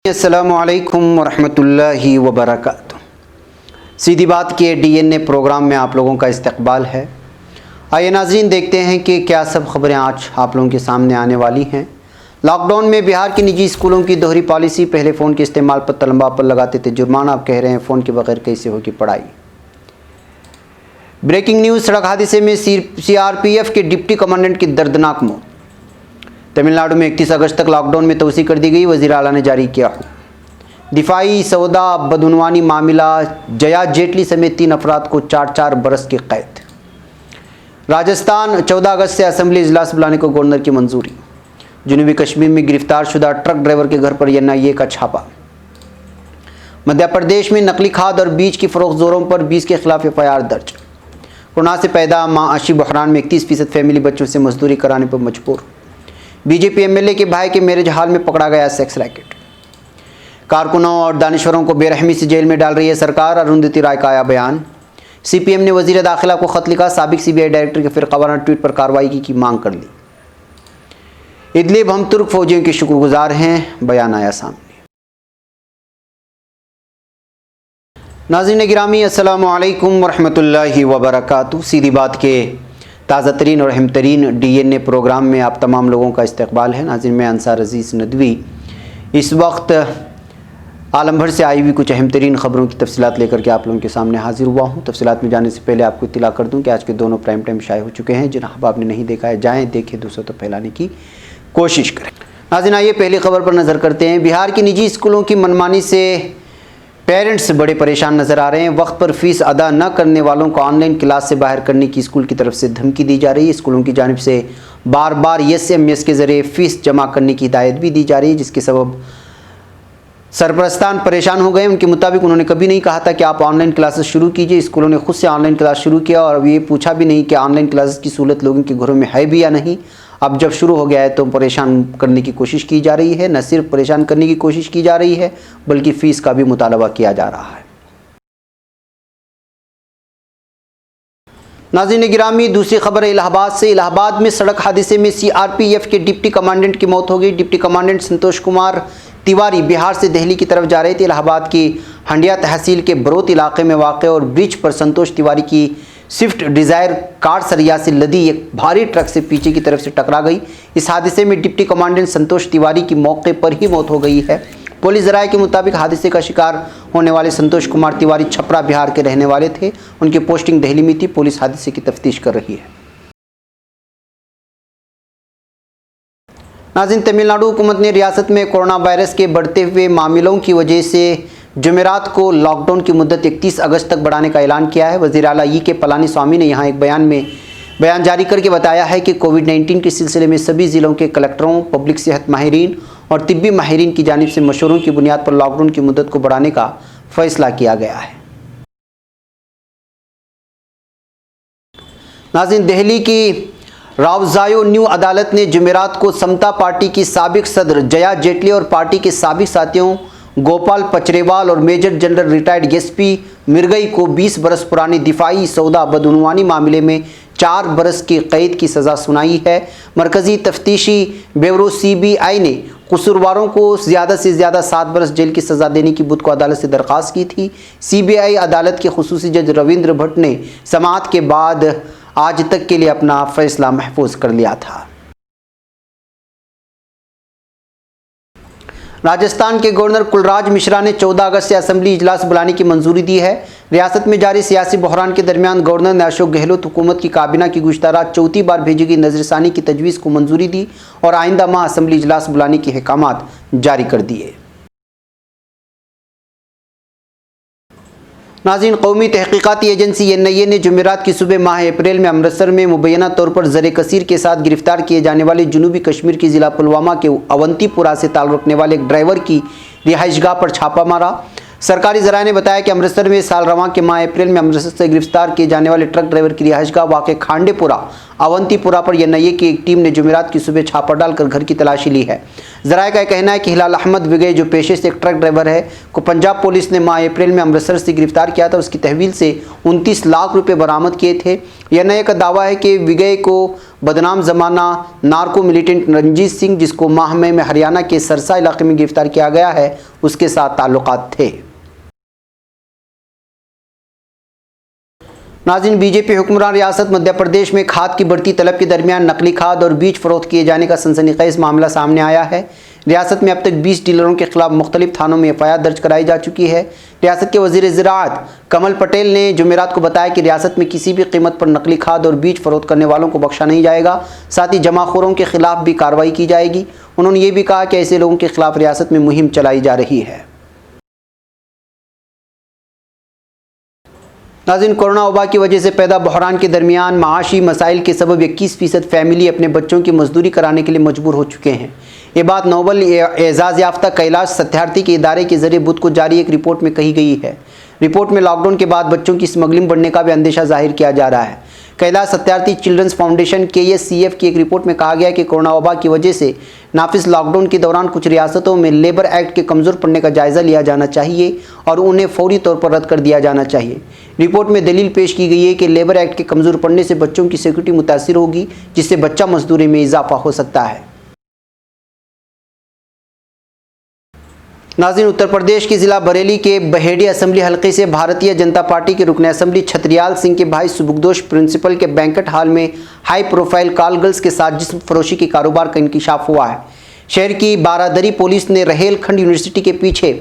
अस्सलामुअलैकुम वरहमतुल्लाहि वबरकातुह। सीधी बात के DNA प्रोग्राम में आप लोगों का इस्तकबाल है। आइए नाज़रीन, देखते हैं कि क्या सब खबरें आज आप लोगों के सामने आने वाली हैं। लॉकडाउन में बिहार के निजी स्कूलों की दोहरी पॉलिसी। पहले फ़ोन के इस्तेमाल पर तलबा पर लगाते थे जुर्माना, अब कह रहे हैं फ़ोन के बगैर कैसे होगी पढ़ाई। ब्रेकिंग न्यूज़, सड़क हादसे में CRPF के डिप्टी कमांडेंट की दर्दनाक मौत। तमिलनाडु में 31 अगस्त तक लॉकडाउन में तोसी कर दी गई, वज़ीर आला ने जारी किया हुक्म। दिफाई सौदा बदउनवानी मामला, जया जेटली समेत 3 अफराद को 4-4 बरस की कैद। राजस्थान 14 अगस्त से असेंबली इजलास बुलाने को गवर्नर की मंजूरी। जनूबी कश्मीर में गिरफ्तार शुदा ट्रक ड्राइवर के घर पर NIA का छापा। मध्य प्रदेश में नकली खाद और बीज की फरोख्त जोरों पर 20 के खिलाफ FIR दर्ज। कोरोना से पैदा माशी बहरान में 31% फैमिली बच्चों से मजदूरी कराने पर मजबूर। बीजेपी MLA के भाई के मैरिज हॉल में पकड़ा गया सेक्स रैकेट। कारकुनों और दानिश्वरों को बेरहमी से जेल में डाल रही है सरकार, अरुंधति राय का आया बयान। CPM ने वजीर दाखिला को खत लिखा, साबिक CBI डायरेक्टर के फिरकावाना ट्वीट पर कार्रवाई की मांग कर ली। इदलिब, हम तुर्क फौजियों के शुक्रगुजार हैं, बयान आया सामने। नाज़रीन गिरामी, अस्सलामु अलैकुम वरहमतुल्लाहि वबरकातुह। सीधी बात के ताज़ा तरीन और अहम तरीन DNA प्रोग्राम में आप तमाम लोगों का इस्तकबाल है। नाज़रीन, मैं अंसार अज़ीज़ नदवी इस वक्त आलम भर से आई हुई कुछ अहम तरीन ख़बरों की तफसीलात लेकर के आप लोगों के सामने हाजिर हुआ हूँ। तफसीलात में जाने से पहले आपको इत्तला कर दूँ कि आज के दोनों प्राइम टाइम शाये हो चुके हैं। जिन अहबाब ने नहीं देखा है जाएँ, देखें, दूसरों तक फैलाने की कोशिश करें। नाज़रीन, आइए पहली खबर पर नज़र करते हैं। बिहार के निजी स्कूलों की मनमानी से पेरेंट्स बड़े परेशान नजर आ रहे हैं। वक्त पर फीस अदा न करने वालों को ऑनलाइन क्लास से बाहर करने की स्कूल की तरफ से धमकी दी जा रही है। स्कूलों की जानिब से बार बार SMS के ज़रिए फ़ीस जमा करने की हिदायत भी दी जा रही है, जिसके सबब सरपरस्तान परेशान हो गए। उनके मुताबिक उन्होंने कभी नहीं कहा था कि आप ऑनलाइन क्लासेस शुरू कीजिए। स्कूलों ने खुद से ऑनलाइन क्लास शुरू किया और अब ये पूछा भी नहीं कि ऑनलाइन क्लासेस की सहूलत लोगों के घरों में है भी या नहीं। अब जब शुरू हो गया है तो परेशान करने की कोशिश की जा रही है। न सिर्फ परेशान करने की कोशिश की जा रही है बल्कि फ़ीस का भी मुतालबा किया जा रहा है। नाज़रीन गिरामी, दूसरी खबर इलाहाबाद से। इलाहाबाद में सड़क हादसे में CRPF के डिप्टी कमांडेंट की मौत हो गई। डिप्टी कमांडेंट संतोष कुमार तिवारी बिहार से दिल्ली की तरफ जा रहे थे। इलाहाबाद की हंडिया तहसील के बरोत इलाके में वाक़ और ब्रिज पर संतोष तिवारी की स्विफ्ट डिज़ायर कार सरिया से लदी एक भारी ट्रक से पीछे की तरफ से टकरा गई। इस हादसे में डिप्टी कमांडेंट संतोष तिवारी की मौके पर ही मौत हो गई है। पुलिस ज़राए के मुताबिक हादसे का शिकार होने वाले संतोष कुमार तिवारी छपरा बिहार के रहने वाले थे। उनकी पोस्टिंग दिल्ली में थी। पुलिस हादसे की तफ्तीश कर रही है। नाज़रीन, तमिलनाडु हुकूमत ने रियासत में कोरोना वायरस के बढ़ते हुए मामलों की वजह से जुमेरात को लॉकडाउन की मुद्दत 31 अगस्त तक बढ़ाने का ऐलान किया है। वज़ीर आला E.K. पलानीस्वामी ने यहाँ एक बयान जारी करके बताया है कि कोविड-19 के सिलसिले में सभी ज़िलों के कलेक्टरों, पब्लिक सेहत माहिरीन और तिब्बी माहिरीन की जानिब से मशवरों की बुनियाद पर लॉकडाउन की मुद्दत को बढ़ाने का फ़ैसला किया गया है। नाज़रीन, दिल्ली की रावजायो न्यू अदालत ने जुमेरात को समता पार्टी की साबिक सदर जया जेटली और पार्टी के साबिक साथियों गोपाल पचरेवाल और मेजर जनरल रिटायर्ड SP मिर्गई को 20 बरस पुरानी दिफाई सौदा बदउनवानी मामले में 4 बरस की कैद की सज़ा सुनाई है। मरकज़ी तफ्तीशी ब्यूरो CBI ने कसूरवारों को ज़्यादा से ज़्यादा 7 बरस जेल की सज़ा देने की बुध को अदालत से दरख्वास्त की थी। CBI अदालत के खुसूसी जज रविंद्र भट्ट ने समाअत के बाद आज तक के लिए अपना फ़ैसला महफूज कर लिया था। राजस्थान के गवर्नर कुलराज मिश्रा ने 14 अगस्त से असेंबली इजलास बुलाने की मंजूरी दी है। रियासत में जारी सियासी बहरान के दरमियान गवर्नर ने अशोक गहलोत हुकूमत की काबीना की गुज़श्ता रात चौथी बार भेजी गई नजरसानी की तजवीज़ को मंजूरी दी और आइंदा माह असेंबली इजलास बुलाने के अहकामात जारी कर दिए। नाज़रीन, कौमी तहकीकाती एजेंसी NIA ने जुमेरात की सुबह माह अप्रैल में अमृतसर में मुबैना तौर पर ज़र कसीर के साथ गिरफ्तार किए जाने वाले जनूबी कश्मीर के ज़िला पुलवामा के अवंतीपुरा से ताल्लुक़ रखने वाले एक ड्राइवर की रिहाइशगाह पर छापा मारा। सरकारी ज़राए ने बताया कि अमृतसर में साल रवां के माह अप्रैल में अमृतसर से गिरफ्तार किए जाने वाले ट्रक ड्राइवर की रिहाइशगाह वाक़ खांडेपुरा अवंतीपुरा पर NIA की एक टीम ने जुमेरात की सुबह छापा डालकर घर की तलाशी ली है। ज़राए का कहना है कि हिलाल अहमद विगय जो पेशे से एक ट्रक ड्राइवर है को पंजाब पुलिस ने माह अप्रैल में अमृतसर से गिरफ्तार किया था। उसकी तहवील से 29 लाख रुपए बरामद किए थे। एनआईए का दावा है कि विगय को बदनाम जमाना नार्को मिलिटेंट रंजीत सिंह, जिसको माह में हरियाणा के सरसा इलाके में गिरफ्तार किया गया है, उसके साथ ताल्लुकात थे। नाज़रीन, बीजेपी हुक्मरान रियासत मध्य प्रदेश में खाद की बढ़ती तलब के दरमियान नकली खाद और बीज फरोख्त किए जाने का सनसनीखेज मामला सामने आया है। रियासत में अब तक 20 डीलरों के खिलाफ मुख्तलिफ थानों में एफआईआर दर्ज कराई जा चुकी है। रियासत के वज़ीर ज़राअत कमल पटेल ने जुमेरात को बताया कि रियासत में किसी भी कीमत पर नकली खाद और बीज फरोख्त करने वालों को बख्शा नहीं जाएगा, साथ ही जमाखोरों के खिलाफ भी कार्रवाई की जाएगी। उन्होंने ये भी कहा कि ऐसे लोगों के खिलाफ रियासत में मुहिम चलाई जा रही है। नाज़रीन, कोरोना वबा की वजह से पैदा बहरान के दरमियान माशी मसाइल के सबब 21% फैमिली अपने बच्चों की मजदूरी कराने के लिए मजबूर हो चुके हैं। ये बात नोबल एजाज़ याफ्ता कैलाश सत्यार्थी के इदारे के जरिए बुध को जारी एक रिपोर्ट में कही गई है। रिपोर्ट में लॉकडाउन के बाद बच्चों की स्मगलिंग बढ़ने का भी अंदेशा जाहिर किया जा रहा है। Kailash Satyarthi children's foundation KSCF की एक रिपोर्ट में कहा गया कि कोरोना वबा की वजह से नाफिज लॉकडाउन के दौरान कुछ रियासतों में लेबर एक्ट के कमज़ोर पड़ने का जायज़ा लिया जाना चाहिए और उन्हें फौरी तौर पर रद्द कर दिया जाना चाहिए। रिपोर्ट में दलील पेश की गई है कि लेबर एक्ट के कमज़ोर पड़ने से बच्चों की सिक्योरिटी मुतासिर होगी, जिससे बच्चा मजदूरी में इजाफा हो सकता है। नाज़रीन, उत्तर प्रदेश के ज़िला बरेली के बहेड़ी असम्बली हल्के से भारतीय जनता पार्टी के रुकन असम्बली छतरियाल सिंह के भाई सुबुकदोश प्रिंसिपल के बैंकेट हॉल में हाई प्रोफाइल कॉल गर्ल्स के साथ जिस्म फरोशी के कारोबार का इंकिशाफ हुआ है। शहर की बारादरी पुलिस ने रहेलखंड यूनिवर्सिटी के पीछे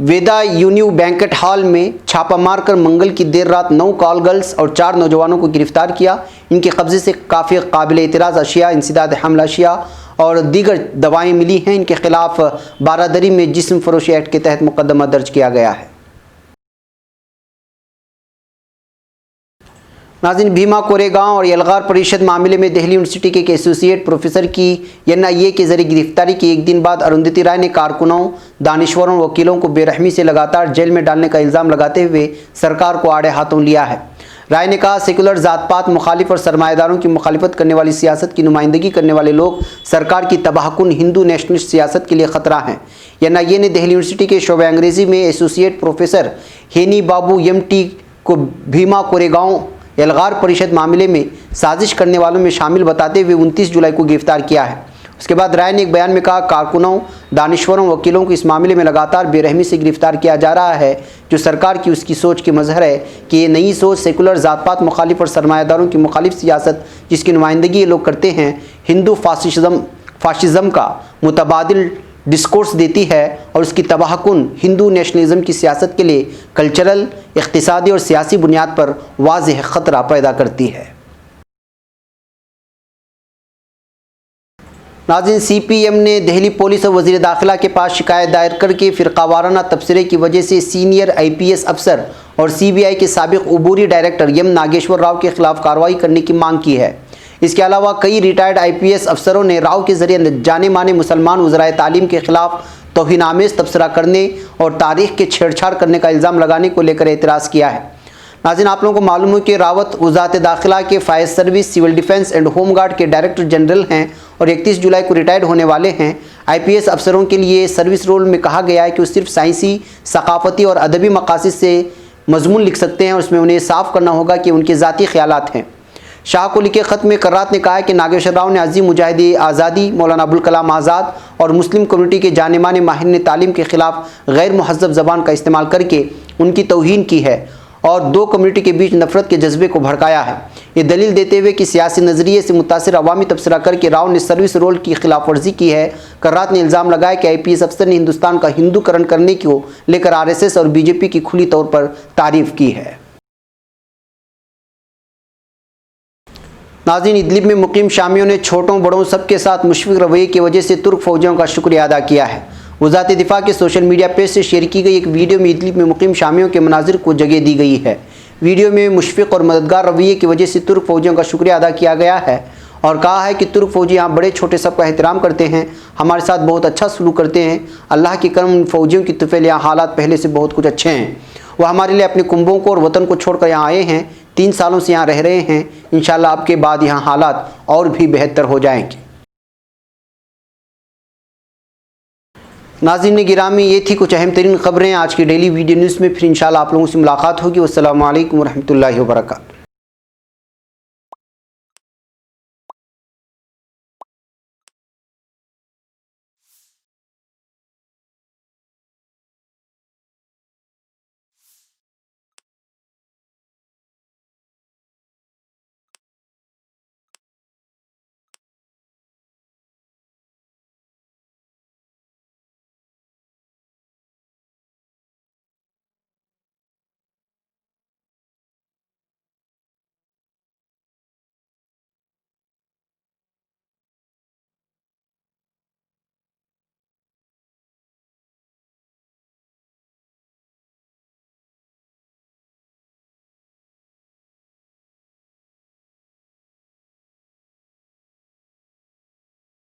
वेदा यूनिव बैंकेट हॉल में छापा मारकर मंगल की देर रात 9 कॉल गर्ल्स और 4 नौजवानों को गिरफ्तार किया। इनके कब्जे से काफ़ी काबिल एतराज़ अशिया, इंसदाद हमला अशिया और दीगर दवाएं मिली हैं। इनके खिलाफ बारादरी में जिस्म फरोशी एक्ट के तहत मुकदमा दर्ज किया गया है। नाज़रीन, भीमा कोरेगांव और यलगार परिषद मामले में दिल्ली यूनिवर्सिटी के एक एसोसिएट प्रोफेसर की NIA के जरिए गिरफ्तारी की एक दिन बाद अरुंधति राय ने कारकुनों, दानिश्वरों, वकीलों को बेरहमी से लगातार जेल में डालने का इल्ज़ाम लगाते हुए सरकार को आड़े हाथों लिया है। राय ने कहा, सेकुलर जात पात मुखालिफ और सरमाएदारों की मुखालिफत करने वाली सियासत की नुमाइंदगी करने वाले लोग सरकार की तबाहकुन हिंदू नेशनलिस्ट सियासत के लिए ख़तरा हैं। NIA ने दिल्ली यूनिवर्सिटी के शोबे अंग्रेज़ी में एसोसिएट प्रोफेसर हेनी बाबू MT को भीमा कोरेगांव यलगार परिषद मामले में साजिश करने वालों में शामिल बताते हुए 29 जुलाई को गिरफ्तार किया है। उसके बाद राय ने एक बयान में कहा, कारकुनों, दानिश्वरों, वकीलों को इस मामले में लगातार बेरहमी से गिरफ्तार किया जा रहा है, जो सरकार की उसकी सोच के मजहर है कि ये नई सोच सेकुलर जात पात मुखालिफ और सरमायादारों की मुखालिफ सियासत जिसकी नुमाइंदगी ये लोग करते हैं, हिंदू फाशिज़म का मुतबादिल डिस्कोर्स देती है और उसकी तबाहकुन हिंदू नेशनलिज्म की सियासत के लिए कल्चरल, इक़्तिसादी और सियासी बुनियाद पर वाज़ेह ख़तरा पैदा करती है। नाज़रीन, CPM ने दिल्ली पुलिस और वज़ीर दाखिला के पास शिकायत दायर करके फ़िरक़ावाराना तबसरे की वजह से सीनियर IPS अफसर और CBI के साबिक़ उबूरी डायरेक्टर M नागेश्वर राव के खिलाफ कार्रवाई करने की मांग की है। इसके अलावा कई रिटायर्ड IPS अफसरों ने राव के ज़रिए जाने माने मुसलमान वज़राए तालीम के खिलाफ तौहीन-आमेज़ तबसरा करने और तारीख़ के छेड़छाड़ करने का इल्ज़ाम लगाने को लेकर एतराज़ किया है। नाज़रीन, आप लोगों को मालूम है कि रावत वज़ारत दाखिला के fire service, civil defence and home guard के डायरेक्टर जनरल हैं और 31 जुलाई को रिटायर्ड होने वाले हैं। IPS अफसरों के लिए सर्विस रोल में कहा गया है कि वो सिर्फ साइंसी, सकाफ़ती और अदबी मकासद से मजमून लिख सकते हैं और उसमें उन्हें साफ़ करना होगा कि उनके ज़ाती ख़यालात हैं। शाह को लिखे ख़त में कर्रात ने कहा है कि नागेश्वर राव ने अजीम मुजाहिदी आज़ादी मौलाना अबुल कलाम आज़ाद और मुस्लिम कम्युनिटी के जाने माने माहिर तालीम के ख़िलाफ़ गैर मुहज़्ज़ब ज़बान का इस्तेमाल करके उनकी तौहीन की है और दो कम्युनिटी के बीच नफ़रत के जज्बे को भड़काया है। ये दलील देते हुए कि सियासी नज़रिए से मुतासिर अवामी तबसरा करके राव ने सर्विस रोल की खिलाफ वर्जी की है। कर्रात ने इल्ज़ाम लगाया कि IPS अफसर ने हिंदुस्तान का हिंदूकरण करने को लेकर RSS और BJP की खुली तौर पर तारीफ़ की है। नाज़रीन, इदलिब में मुकीम शामियों ने छोटों बड़ों सबके साथ मुशफ़िक़ रवैये की वजह से तुर्क फ़ौजियों का शुक्रिया अदा किया है। वज़ारत दिफ़ा के सोशल मीडिया पेज से शेयर की गई एक वीडियो में इदलिब में मुकीम शामियों के मनाजिर को जगह दी गई है। वीडियो में मुशफ़िक़ और मददगार रवैये की वजह से तुर्क फ़ौजियों का शुक्रिया अदा किया गया है और कहा है कि तुर्क फ़ौजी यहाँ बड़े छोटे सबका एहतराम करते हैं, हमारे साथ बहुत अच्छा सलूक करते हैं। अल्लाह के करम उन फ़ौजियों की तुफ़ैल यहाँ हालात पहले से बहुत कुछ अच्छे हैं। वह हमारे लिए अपने कुंबों को और वतन को छोड़कर यहाँ आए हैं, 3 सालों से यहाँ रह रहे हैं। इंशाअल्लाह आपके बाद यहाँ हालात और भी बेहतर हो जाएंगे। नाज़रीन गिरामी, ये थी कुछ अहम तरीन ख़बरें आज की डेली वीडियो न्यूज़ में। फिर इंशाल्लाह आप लोगों से मुलाकात होगी। वस्सलामु अलैकुम रहमतुल्लाहि व बरकातुहू।